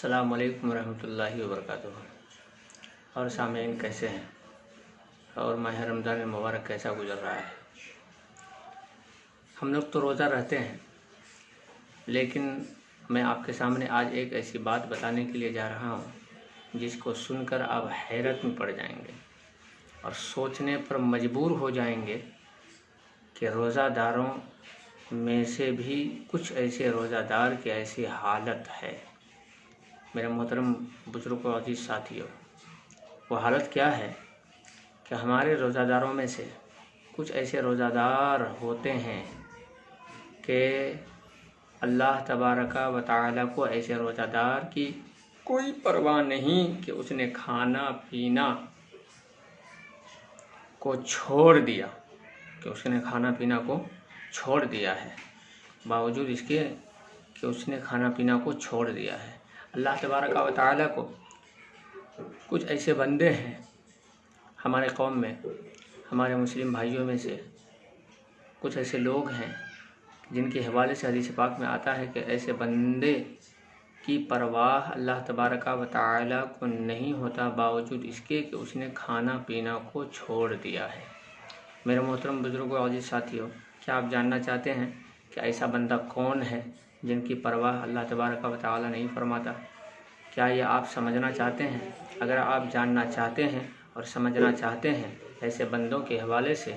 السلام علیکم ورحمۃ اللہ وبرکاتہ۔ اور سامعین کیسے ہیں اور ماہ رمضان المبارک کیسا گزر رہا ہے؟ ہم لوگ تو روزہ رہتے ہیں، لیکن میں آپ کے سامنے آج ایک ایسی بات بتانے کے لیے جا رہا ہوں جس کو سن کر آپ حیرت میں پڑ جائیں گے اور سوچنے پر مجبور ہو جائیں گے کہ روزہ داروں میں سے بھی کچھ ایسے روزہ دار کی ایسی حالت ہے۔ میرے محترم بزرگوں عزیز ساتھیوں، وہ حالت کیا ہے کہ ہمارے روزہ داروں میں سے کچھ ایسے روزہ دار ہوتے ہیں کہ اللہ تبارک و تعالیٰ کو ایسے روزہ دار کی کوئی پرواہ نہیں کہ اس نے کھانا پینا کو چھوڑ دیا، چھوڑ دیا ہے، باوجود اس کے کہ اس نے کھانا پینا کو چھوڑ دیا ہے۔ اللہ تبارک و تعالیٰ کو کچھ ایسے بندے ہیں ہمارے قوم میں، ہمارے مسلم بھائیوں میں سے کچھ ایسے لوگ ہیں جن کے حوالے سے حدیث پاک میں آتا ہے کہ ایسے بندے کی پرواہ اللہ تبارک و تعالیٰ کو نہیں ہوتا، باوجود اس کے کہ اس نے کھانا پینا کو چھوڑ دیا ہے۔ میرے محترم بزرگوں عزیز ساتھیوں، کیا آپ جاننا چاہتے ہیں کہ ایسا بندہ کون ہے جن کی پرواہ اللہ تبارک و تعالیٰ نہیں فرماتا؟ کیا یہ آپ سمجھنا چاہتے ہیں؟ اگر آپ جاننا چاہتے ہیں اور سمجھنا چاہتے ہیں ایسے بندوں کے حوالے سے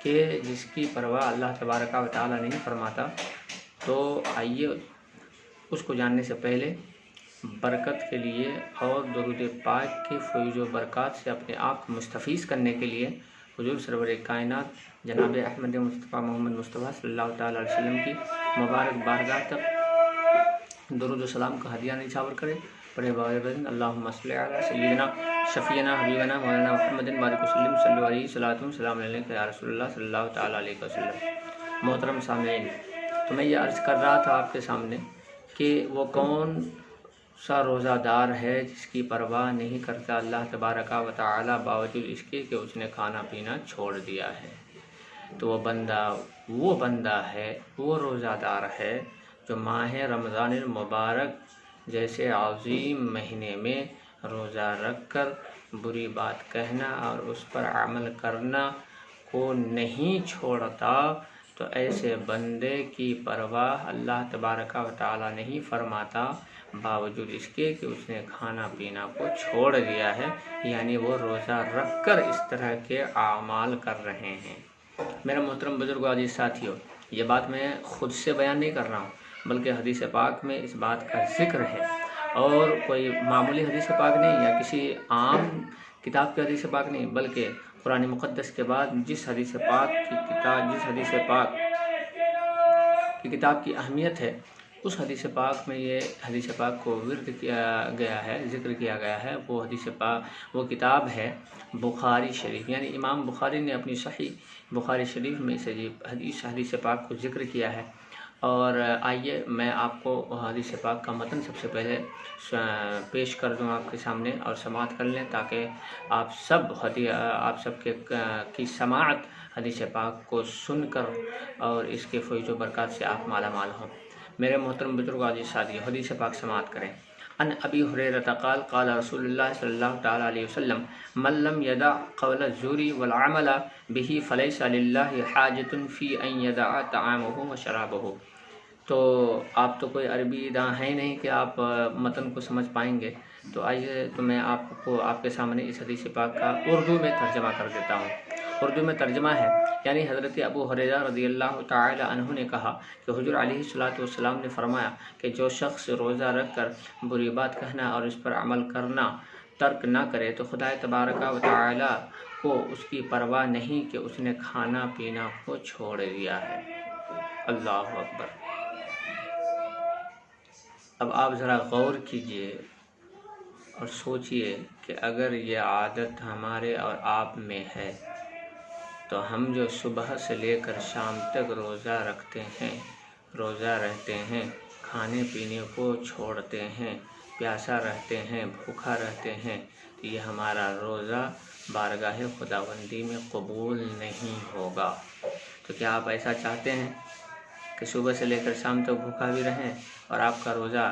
کہ جس کی پرواہ اللہ تبارک و تعالیٰ نہیں فرماتا، تو آئیے اس کو جاننے سے پہلے برکت کے لیے اور درود پاک کے فیض و برکات سے اپنے آپ کو مستفیض کرنے کے لیے حضور سرور کائنات جناب احمد مصطفیٰ محمد مصطفیٰ صلی اللہ تعالیٰ علیہ وسلم کی مبارک بارگاہ تک درود و سلام کا ہدیہ نچھاور کرے۔ پڑھے باوجود اللہم صلی علی سیدنا شفیعنا حبیبنا مولانا محمد بارک وسلم صلی علیہ صلاۃ السلام علیکم یا رسول اللہ صلی اللہ تعالیٰ علیہ وسلم۔ محترم سامعین، تو میں یہ عرض کر رہا تھا آپ کے سامنے کہ وہ کون سا روزہ دار ہے جس کی پرواہ نہیں کرتا اللہ تبارک و تعالیٰ، باوجود اس کے کہ اس نے کھانا پینا چھوڑ دیا ہے۔ تو وہ بندہ ہے، وہ روزہ دار ہے جو ماہ رمضان المبارک جیسے عظیم مہینے میں روزہ رکھ کر بری بات کہنا اور اس پر عمل کرنا کو نہیں چھوڑتا، تو ایسے بندے کی پرواہ اللہ تبارک و تعالیٰ نہیں فرماتا، باوجود اس کے کہ اس نے کھانا پینا کو چھوڑ دیا ہے، یعنی وہ روزہ رکھ کر اس طرح کے اعمال کر رہے ہیں۔ میرے محترم بزرگ عزیز ساتھیوں، یہ بات میں خود سے بیان نہیں کر رہا ہوں، بلکہ حدیث پاک میں اس بات کا ذکر ہے، اور کوئی معمولی حدیث پاک نہیں یا کسی عام کتاب کی حدیث پاک نہیں، بلکہ قرآن مقدس کے بعد جس حدیث پاک کی کتاب کی اہمیت ہے، اس حدیث پاک میں یہ حدیث پاک کو ورد کیا گیا ہے، ذکر کیا گیا ہے۔ وہ حدیث پاک، وہ کتاب ہے بخاری شریف، یعنی امام بخاری نے اپنی صحیح بخاری شریف میں اس حدیث پاک کو ذکر کیا ہے۔ اور آئیے میں آپ کو حدیث پاک کا متن سب سے پہلے پیش کر دوں آپ کے سامنے، اور سماعت کر لیں تاکہ آپ سب کی سماعت حدیث پاک کو سن کر اور اس کے فیض و برکات سے آپ مالا مال ہوں۔ میرے محترم بزرگ عزیز ساتھیو، حدیث پاک سماعت کریں۔ ان ابی ہریرہ قال قال رسول اللہ صلی اللہ تعالی علیہ وسلم من لم يدع قول الزور والعمل به فليس لله حاجة في ان يدع طعامه وشرابه۔ تو آپ تو کوئی عربی داں ہیں نہیں کہ آپ متن کو سمجھ پائیں گے، تو آئیے تو میں آپ کو آپ کے سامنے اس حدیث پاک کا اردو میں ترجمہ کر دیتا ہوں۔ اردو میں ترجمہ ہے، یعنی حضرت ابو ہریرہ رضی اللہ تعالی عنہ نے کہا کہ حضور علیہ الصلوۃ والسلام نے فرمایا کہ جو شخص روزہ رکھ کر بری بات کہنا اور اس پر عمل کرنا ترک نہ کرے، تو خدا تبارک و تعالی کو اس کی پرواہ نہیں کہ اس نے کھانا پینا کو چھوڑ دیا ہے۔ اللہ اکبر۔ اب آپ ذرا غور کیجئے اور سوچئے کہ اگر یہ عادت ہمارے اور آپ میں ہے، تو ہم جو صبح سے لے کر شام تک روزہ رکھتے ہیں، روزہ رہتے ہیں، کھانے پینے کو چھوڑتے ہیں، پیاسا رہتے ہیں، بھوکا رہتے ہیں، تو یہ ہمارا روزہ بارگاہ خداوندی میں قبول نہیں ہوگا۔ تو کیا آپ ایسا چاہتے ہیں کہ صبح سے لے کر شام تک بھوکا بھی رہیں اور آپ کا روزہ